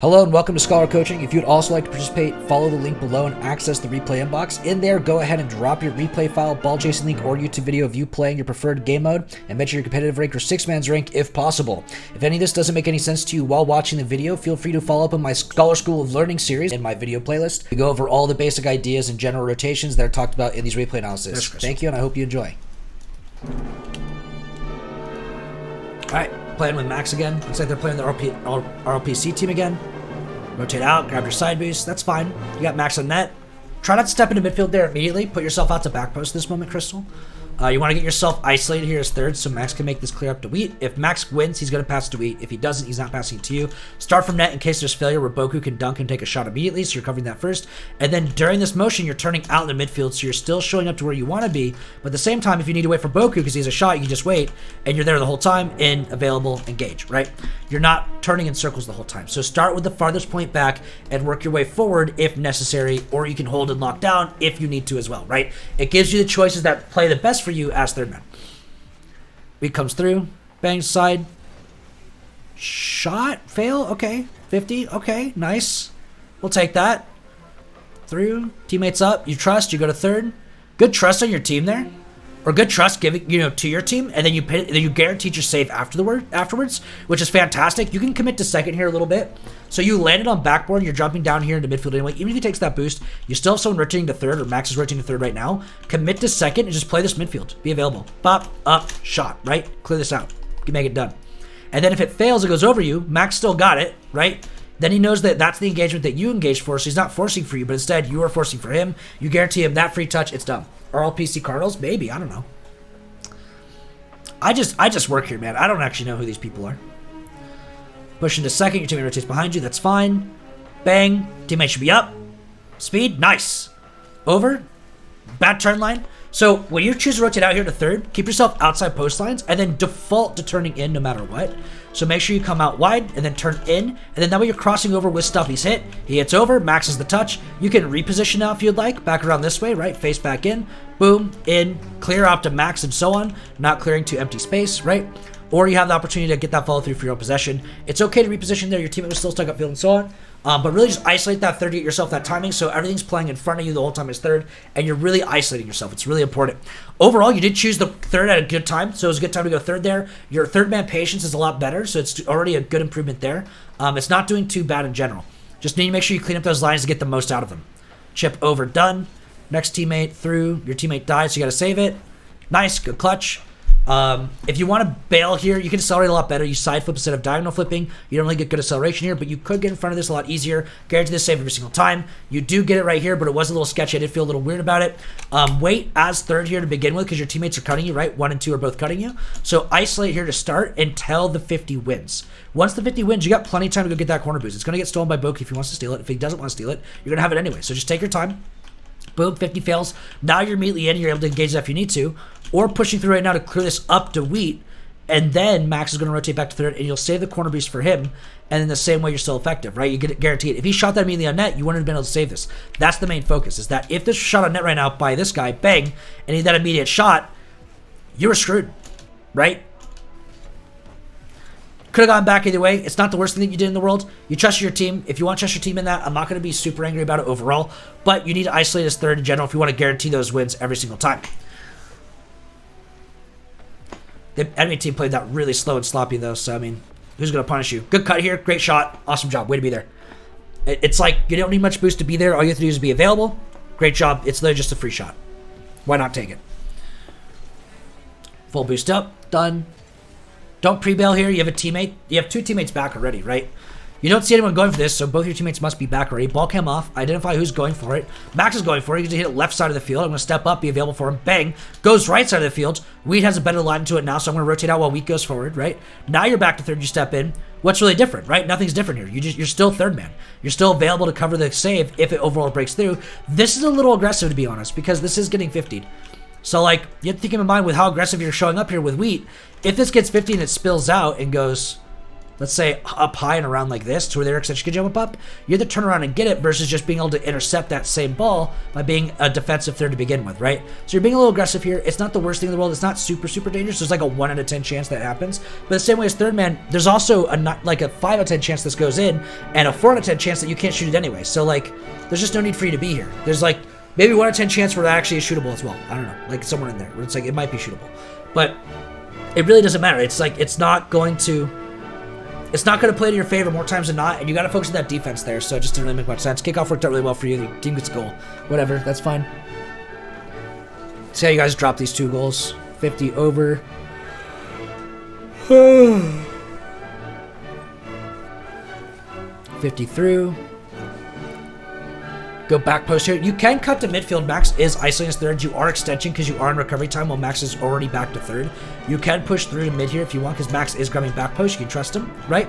Hello and welcome to Scholar Coaching. If you'd also like to participate, follow the link below and access the replay inbox. In there, go ahead and drop your replay file, ball chasing link, or YouTube video of you playing your preferred game mode, and mention your competitive rank or 6-man's rank if possible. If any of this doesn't make any sense to you while watching the video, feel free to follow up on my Scholar School of Learning series in my video playlist. We go over all the basic ideas and general rotations that are talked about in these replay analysis. Thank you, and I hope you enjoy. Alright, playing with Max again. Looks like they're playing the RLPC team again. Rotate out, grab your side boost. That's fine. You got Max on net. Try not to step into midfield there immediately. Put yourself out to back post this moment, Crystal. You want to get yourself isolated here as third so Max can make this clear up to Wheat. If Max wins, he's going to pass to Wheat. If he doesn't, he's not passing to you. Start from net in case there's failure where Boku can dunk and take a shot immediately, so you're covering that first. And then during this motion, you're turning out in the midfield, so you're still showing up to where you want to be. But at the same time, if you need to wait for Boku because he has a shot, you can just wait, and you're there the whole time, in, available, engage, right? You're not turning in circles the whole time. So start with the farthest point back and work your way forward if necessary, or you can hold and lock down if you need to as well, right? It gives you the choices that play the best for you as third man. Wheat comes through, bang side, shot, fail, okay, 50, okay, nice. We'll take that. Through, teammates up, you trust, you go to third. Good trust on your team there. Or good trust giving to your team, and then you guarantee your save afterwards, which is fantastic. You can commit to second here a little bit. So you landed on backboard, you're jumping down here into midfield anyway. Even if he takes that boost, you still have someone rotating to third, or Max is rotating to third right now. Commit to second and just play this midfield. Be available. Pop, up, shot, right? Clear this out. You can make it done. And then if it fails, it goes over you. Max still got it, right? Then he knows that that's the engagement that you engaged for, so he's not forcing for you, but instead you are forcing for him. You guarantee him that free touch, it's done. RLPC Cardinals? Maybe, I don't know. I just work here, man. I don't actually know who these people are. Push into second, your teammate rotates behind you, that's fine. Bang, teammate should be up. Speed, nice. Over, bad turn line. So when you choose to rotate out here to third, keep yourself outside post lines and then default to turning in no matter what. So make sure you come out wide and then turn in, and then that way you're crossing over with stuff. He's hit, he hits over, Max is the touch. You can reposition now if you'd like, back around this way, right? Face back in, boom, in, clear out to Max and so on, not clearing to empty space, right? Or you have the opportunity to get that follow through for your own possession. It's okay to reposition there, your teammate was still stuck upfield and so on. But really just isolate that third, get yourself that timing so everything's playing in front of you the whole time as third, and you're really isolating yourself. It's really important. Overall, you did choose the third at a good time, so it was a good time to go third there. Your third man patience is a lot better, so it's already a good improvement there. It's not doing too bad in general. Just need to make sure you clean up those lines to get the most out of them. Chip over, done. Next teammate through. Your teammate died, so you got to save it. Nice, good clutch. If you want to bail here, you can accelerate a lot better. You side flip instead of diagonal flipping. You don't really get good acceleration here, but you could get in front of this a lot easier. Guarantee this save every single time. You do get it right here, but it was a little sketchy. I did feel a little weird about it. Wait as third here to begin with because your teammates are cutting you, right? 1 and 2 are both cutting you. So isolate here to start until the 50 wins. Once the 50 wins, you got plenty of time to go get that corner boost. It's going to get stolen by Boki if he wants to steal it. If he doesn't want to steal it, you're going to have it anyway. So just take your time. Boom, 50 fails. Now you're immediately in. You're able to engage that if you need to. Or pushing through right now to clear this up to Wheat. And then Max is going to rotate back to third, and you'll save the corner boost for him. And in the same way, you're still effective, right? You get it guaranteed. If he shot that immediately on net, you wouldn't have been able to save this. That's the main focus, is that if this was shot on net right now by this guy, bang, and he had that immediate shot, you were screwed, right? Could have gone back either way. It's not the worst thing that you did in the world. You trust your team. If you want to trust your team in that, I'm not going to be super angry about it overall. But you need to isolate as third in general if you want to guarantee those wins every single time. The enemy team played that really slow and sloppy though, so I mean, who's going to punish you? Good cut here. Great shot. Awesome job. Way to be there. It's like you don't need much boost to be there. All you have to do is be available. Great job. It's literally just a free shot. Why not take it? Full boost up. Done. Don't pre-bail here. You have a teammate. You have 2 teammates back already, right? You don't see anyone going for this, so both your teammates must be back already. Ball cam off. Identify who's going for it. Max is going for it. He's going to hit it left side of the field. I'm going to step up, be available for him. Bang. Goes right side of the field. Wheat has a better line to it now, so I'm going to rotate out while Wheat goes forward, right? Now you're back to third. You step in. What's really different, right? Nothing's different here. You're still third man. You're still available to cover the save if it overall breaks through. This is a little aggressive, to be honest, because this is getting 50'd. So, like, you have to keep in mind with how aggressive you're showing up here with Wheat. If this gets 50 and it spills out and goes let's say up high and around like this to where their extension can jump up, you have to turn around and get it versus just being able to intercept that same ball by being a defensive third to begin with, right? So you're being a little aggressive here. It's not the worst thing in the world. It's not super, super dangerous. There's like a 1 out of 10 chance that happens. But the same way as third man, there's also like a 5 out of 10 chance this goes in and a 4 out of 10 chance that you can't shoot it anyway. So like, there's just no need for you to be here. There's like maybe 1 out of 10 chance where that actually is shootable as well. I don't know, like somewhere in there where it's like, it might be shootable. But it really doesn't matter. It's like, it's not going to play to your favor more times than not, and you got to focus on that defense there, so it just didn't really make much sense. Kickoff worked out really well for you. The team gets a goal. Whatever, that's fine. See how you guys drop these 2 goals. 50 over. 50 through. Go back post here. You can cut to midfield. Max is isolating his third. You are extension because you are in recovery time while Max is already back to third. You can push through to mid here if you want because Max is grabbing back post. You can trust him, right?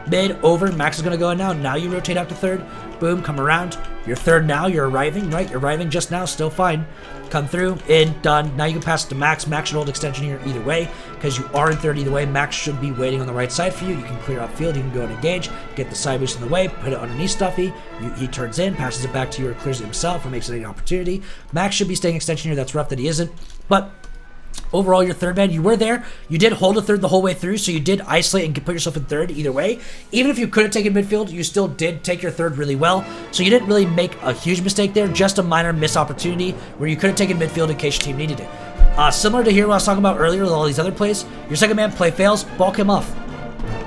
Mid, over. Max is going to go in now. Now you rotate out to third. Boom, come around. You're third now. You're arriving, right? You're arriving just now. Still fine. Come through, in, done. Now you can pass it to Max. Max should hold extension here either way because you are in third either way. Max should be waiting on the right side for you. You can clear off field. You can go and engage. Get the side boost in the way. Put it underneath Stuffy. He turns in, passes it back to you or clears it himself or makes it an opportunity. Max should be staying extension here. That's rough that he isn't. But overall, your third man, you were there. You did hold a third the whole way through, so you did isolate and put yourself in third either way. Even if you couldn't take in midfield, you still did take your third really well. So you didn't really make a huge mistake there, just a minor missed opportunity where you could have taken midfield in case your team needed it. Similar to here what I was talking about earlier with all these other plays, your second man play fails, ball came off.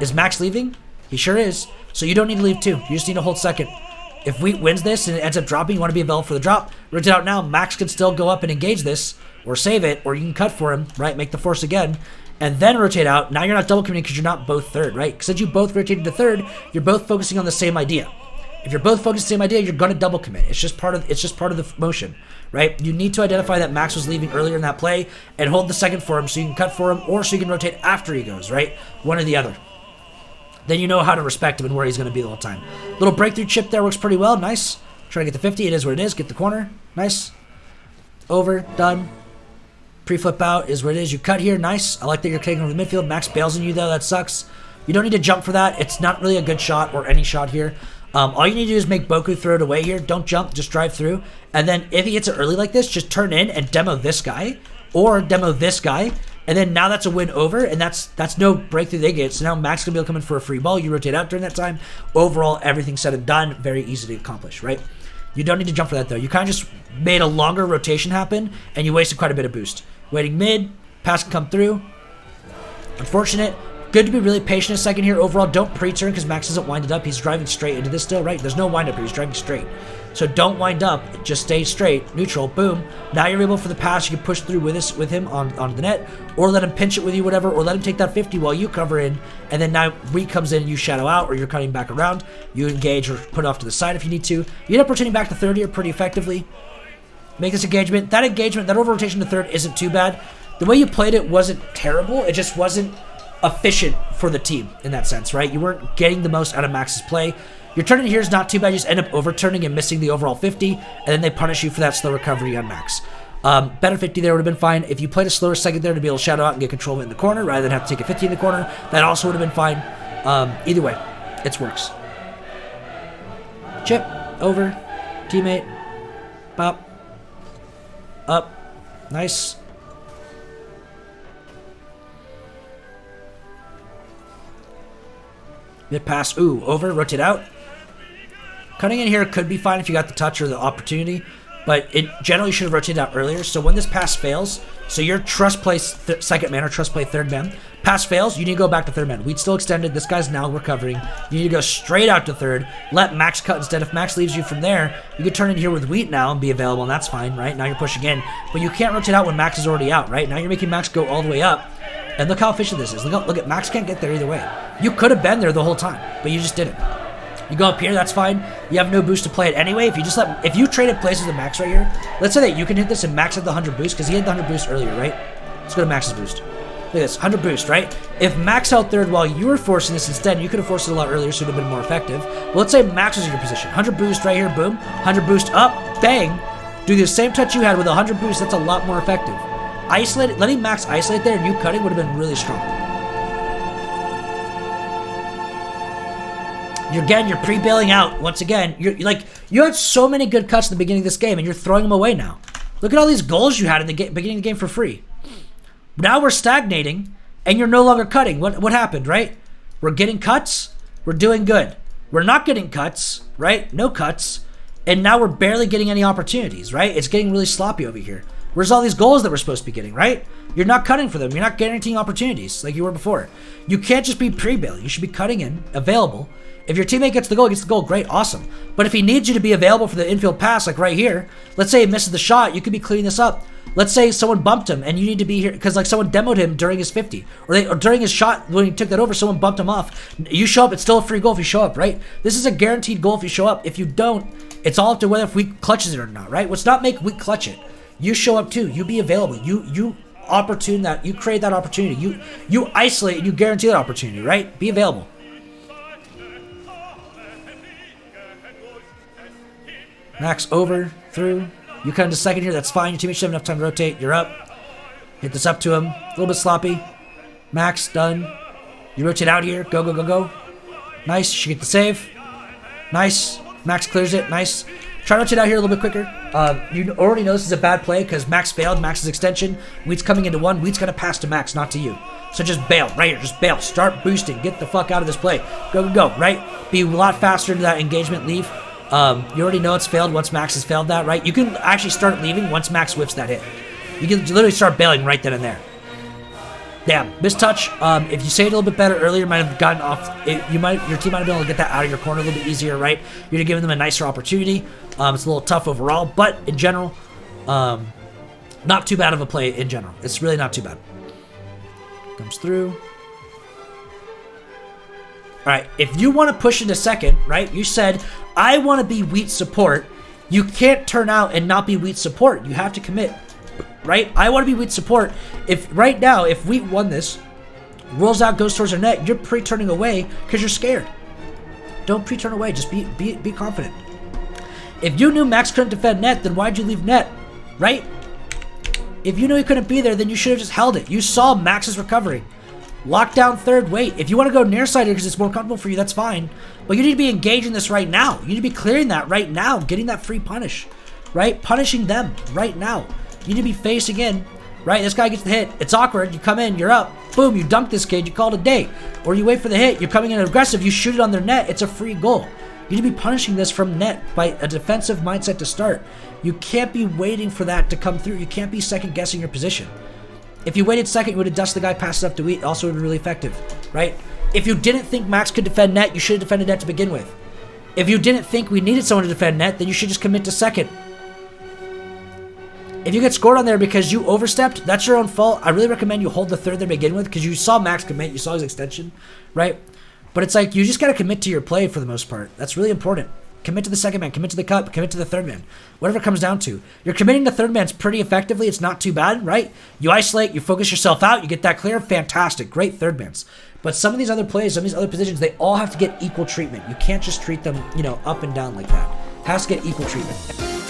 Is Max leaving? He sure is. So you don't need to leave too. You just need to hold second. If Wheat wins this and it ends up dropping, you want to be available for the drop. Rotate out now. Max can still go up and engage this or save it, or you can cut for him, right? Make the force again, and then rotate out. Now you're not double committing because you're not both third, right? Since you both rotated to third, you're both focusing on the same idea. If you're both focused on the same idea, you're going to double commit. It's just part of the motion, right? You need to identify that Max was leaving earlier in that play and hold the second for him so you can cut for him, or so you can rotate after he goes, right? One or the other. Then you know how to respect him and where he's going to be the whole time. Little breakthrough chip there works pretty well. Nice. Trying to get the 50. It is what it is. Get the corner. Nice. Over. Done. Pre-flip out is where it is. You cut here. Nice. I like that you're taking over the midfield. Max bails on you, though. That sucks. You don't need to jump for that. It's not really a good shot or any shot here. All you need to do is make Boku throw it away here. Don't jump. Just drive through. And then if he hits it early like this, just turn in and demo this guy or demo this guy. And then now that's a win over, and that's no breakthrough they get. So now Max can be able to come in for a free ball. You rotate out during that time. Overall, everything said and done. Very easy to accomplish, right? You don't need to jump for that, though. You kind of just made a longer rotation happen, and you wasted quite a bit of boost. Waiting mid, pass can come through. Unfortunate. Good to be really patient a second here. Overall, don't pre-turn because Max doesn't wind it up. He's driving straight into this still, right? There's no wind up here. He's driving straight. So don't wind up. Just stay straight. Neutral. Boom. Now you're able for the pass. You can push through with him onto the net, or let him pinch it with you, whatever, or let him take that 50 while you cover in, and then now Wheat comes in and you shadow out, or you're cutting back around. You engage or put it off to the side if you need to. You end up rotating back to third here pretty effectively. Make this engagement. That over rotation to third isn't too bad. The way you played it wasn't terrible. It just wasn't efficient for the team in that sense, right? You weren't getting the most out of Max's play. Your turn in here is not too bad. You just end up overturning and missing the overall 50, and then they punish you for that slow recovery on Max. Better 50 there would have been fine. If you played a slower second there to be able to shadow out and get control of it in the corner rather than have to take a 50 in the corner, that also would have been fine. Either way, it works. Chip, over, teammate, pop, up, nice. Mid pass, ooh, over, rotate out. Cutting in here could be fine if you got the touch or the opportunity, but it generally should have rotated out earlier. So when this pass fails, so your trust play second man or trust play third man, pass fails, you need to go back to third man. We'd still extended. This guy's now recovering. You need to go straight out to third. Let Max cut instead. If Max leaves you from there, you could turn in here with Wheat now and be available, and that's fine, right? Now you're pushing in, but you can't rotate out when Max is already out, right? Now you're making Max go all the way up. And look how efficient this is. Look at Max can't get there either way. You could have been there the whole time, but you just didn't. You go up here, that's fine. You have no boost to play it anyway. If you traded places with Max right here, let's say that you can hit this and Max had the 100 boost because he had the 100 boost earlier, right? Let's go to Max's boost. Look at this, 100 boost, right? If Max held third while you were forcing this instead, you could have forced it a lot earlier, so it would have been more effective. But let's say Max was in your position. 100 boost right here, boom. 100 boost up, bang. Do the same touch you had with 100 boost, that's a lot more effective. Letting Max isolate there and you cutting would have been really strong. You're pre-bailing out. Once again, you had so many good cuts in the beginning of this game, and you're throwing them away now. Look at all these goals you had in the beginning of the game for free. Now we're stagnating, and you're no longer cutting. What happened, right? We're getting cuts. We're doing good. We're not getting cuts, right? No cuts. And now we're barely getting any opportunities, right? It's getting really sloppy over here. Where's all these goals that we're supposed to be getting, right? You're not cutting for them. You're not guaranteeing opportunities like you were before. You can't just be pre-bailing. You should be cutting in, available. If your teammate gets the goal, great, awesome. But if he needs you to be available for the infield pass, like right here, let's say he misses the shot, you could be cleaning this up. Let's say someone bumped him and you need to be here because like someone demoed him during his 50 or during his shot when he took that over, someone bumped him off. You show up, it's still a free goal if you show up, right? This is a guaranteed goal if you show up. If you don't, it's all up to whether if Weak clutches it or not, right? Let's not make Weak clutch it. You show up too. You be available. You create that opportunity. You isolate and you guarantee that opportunity, right? Be available. Max over, through. You cut into second here, that's fine. Your teammate should have enough time to rotate. You're up. Hit this up to him. A little bit sloppy. Max, done. You rotate out here. Go, go, go, go. Nice. You should get the save. Nice. Max clears it. Nice. Try to rotate out here a little bit quicker. You already know this is a bad play because Max failed. Max's extension. Wheat's coming into one. Wheat's going to pass to Max, not to you. So just bail. Right here. Just bail. Start boosting. Get the fuck out of this play. Go, go, go. Right? Be a lot faster into that engagement. Leave. You already know it's failed once Max has failed that, right? You can actually start leaving once Max whips that hit. You can literally start bailing right then and there. Damn, mistouch. If you say it a little bit better earlier, might have gotten off. Your team might have been able to get that out of your corner a little bit easier, right? You're giving them a nicer opportunity. It's a little tough overall, but in general, not too bad of a play in general. It's really not too bad. Comes through. All right, if you want to push into second, right? You said, I want to be Wheat support. You can't turn out and not be Wheat support. You have to commit, right? I want to be Wheat support. If right now, if Wheat won this, rolls out, goes towards her net, you're pre-turning away because you're scared. Don't pre-turn away. Just be confident. If you knew Max couldn't defend net, then why'd you leave net, right? If you knew he couldn't be there, then you should have just held it. You saw Max is recovering. Lock down third, wait. If you want to go near side here because it's more comfortable for you, that's fine. But you need to be engaging this right now. You need to be clearing that right now, getting that free punish, right? Punishing them right now. You need to be facing in, right? This guy gets the hit. It's awkward. You come in, you're up. Boom, you dunk this kid. You call it a day. Or you wait for the hit. You're coming in aggressive. You shoot it on their net. It's a free goal. You need to be punishing this from net by a defensive mindset to start. You can't be waiting for that to come through. You can't be second guessing your position. If you waited second, you would have dusted the guy, passed it up to Wheat. Also would have been really effective, right? If you didn't think Max could defend net, you should have defended net to begin with. If you didn't think we needed someone to defend net, then you should just commit to second. If you get scored on there because you overstepped, that's your own fault. I really recommend you hold the third there to begin with because you saw Max commit, you saw his extension, right? But it's like you just got to commit to your play for the most part. That's really important. Commit to the second man, commit to the cut, commit to the third man. Whatever it comes down to. You're committing to third man's pretty effectively. It's not too bad, right? You isolate, you focus yourself out, you get that clear. Fantastic. Great third mans. But some of these other plays, some of these other positions, they all have to get equal treatment. You can't just treat them, up and down like that. It has to get equal treatment.